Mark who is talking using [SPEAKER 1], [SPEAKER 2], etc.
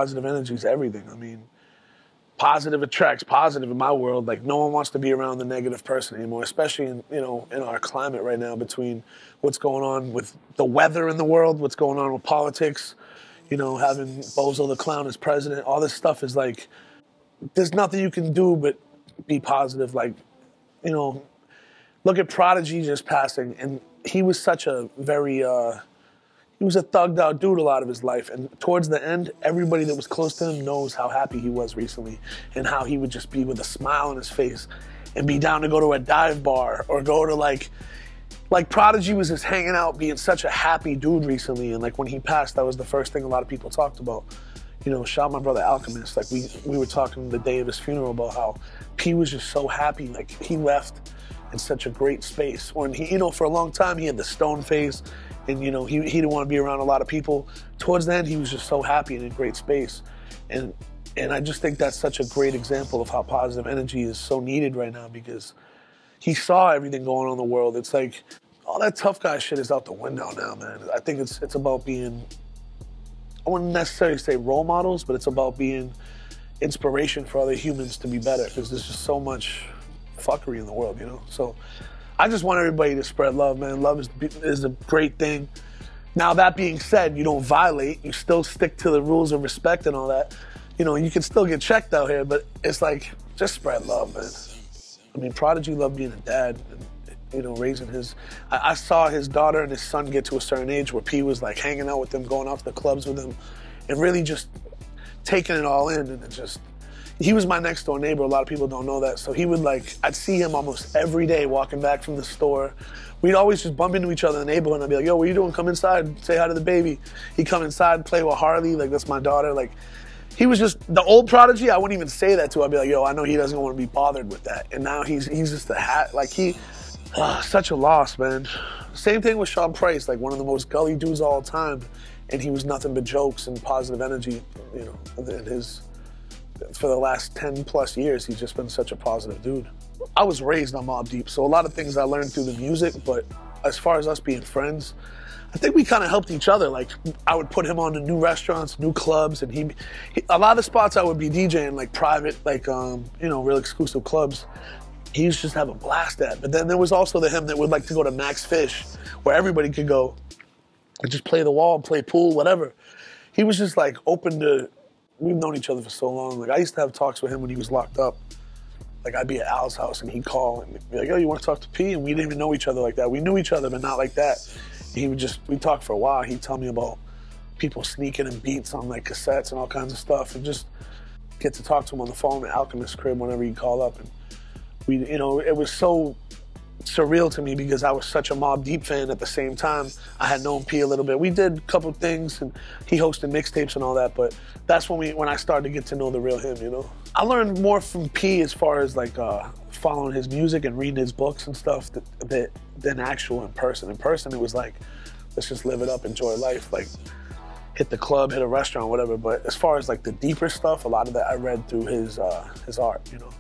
[SPEAKER 1] positive energy is everything. I mean, positive attracts positive in my world. Like, no one wants to be around the negative person anymore, especially in, you know, in our climate right now, between what's going on with the weather in the world, what's going on with politics, you know, having Bozo the Clown as president. All this stuff is like, there's nothing you can do but be positive. Like, you know, look at Prodigy just passing, and he was such a very, he was a thugged out dude a lot of his life. And towards the end, everybody that was close to him knows how happy he was recently and how he would just be with a smile on his face and be down to go to a dive bar or go to like Prodigy was just hanging out being such a happy dude recently. And like when he passed, that was the first thing a lot of people talked about. You know, shout out my brother Alchemist. Like we were talking the day of his funeral about how P was just so happy. Like he left in such a great space. When he, you know, for a long time he had the stone face. And, you know, he didn't want to be around a lot of people. Towards the end, he was just so happy and in great space. And I just think that's such a great example of how positive energy is so needed right now, because he saw everything going on in the world. It's like, all that tough guy shit is out the window now, man. I think it's about being, I wouldn't necessarily say role models, but it's about being inspiration for other humans to be better, because there's just so much fuckery in the world, you know? So I just want everybody to spread love, man. Love is a great thing. Now, that being said, you don't violate. You still stick to the rules of respect and all that. You know, you can still get checked out here, but it's like, just spread love, man. I mean, Prodigy loved being a dad and, you know, raising his... I saw his daughter and his son get to a certain age where P was like hanging out with them, going off to the clubs with him, and really just taking it all in. And it just... He was my next door neighbor. A lot of people don't know that. So he would like, I'd see him almost every day walking back from the store. We'd always just bump into each other in the neighborhood, and I'd be like, yo, what are you doing? Come inside, say hi to the baby. He'd come inside, play with Harley, like that's my daughter. Like, he was just, the old Prodigy, I wouldn't even say that to. I'd be like, yo, I know he doesn't want to be bothered with that. And now he's just a hat, like such a loss, man. Same thing with Sean Price, like one of the most gully dudes of all time. And he was nothing but jokes and positive energy, you know, in his... For the last 10 plus years, he's just been such a positive dude. I was raised on Mobb Deep, so a lot of things I learned through the music, but as far as us being friends, I think we kind of helped each other. Like, I would put him on to new restaurants, new clubs, and he a lot of the spots I would be DJing, like private, like, you know, real exclusive clubs, he used to just have a blast at. But then there was also him that would like to go to Max Fish, where everybody could go and just play the wall, play pool, whatever. He was just like open to... We've known each other for so long. Like, I used to have talks with him when he was locked up. Like, I'd be at Al's house and he'd call and be like, yo, you want to talk to P? And we didn't even know each other like that. We knew each other, but not like that. He would just, we'd talk for a while. He'd tell me about people sneaking in beats on like cassettes and all kinds of stuff, and just get to talk to him on the phone at Alchemist's crib whenever he'd call up. And we, you know, it was so surreal to me because I was such a Mobb Deep fan. At the same time, I had known P a little bit. We did a couple things, and he hosted mixtapes and all that, but that's when I started to get to know the real him, you know? I learned more from P as far as like following his music and reading his books and stuff than actual in person. In person, it was like, let's just live it up, enjoy life, like hit the club, hit a restaurant, whatever. But as far as like the deeper stuff, a lot of that I read through his art, you know?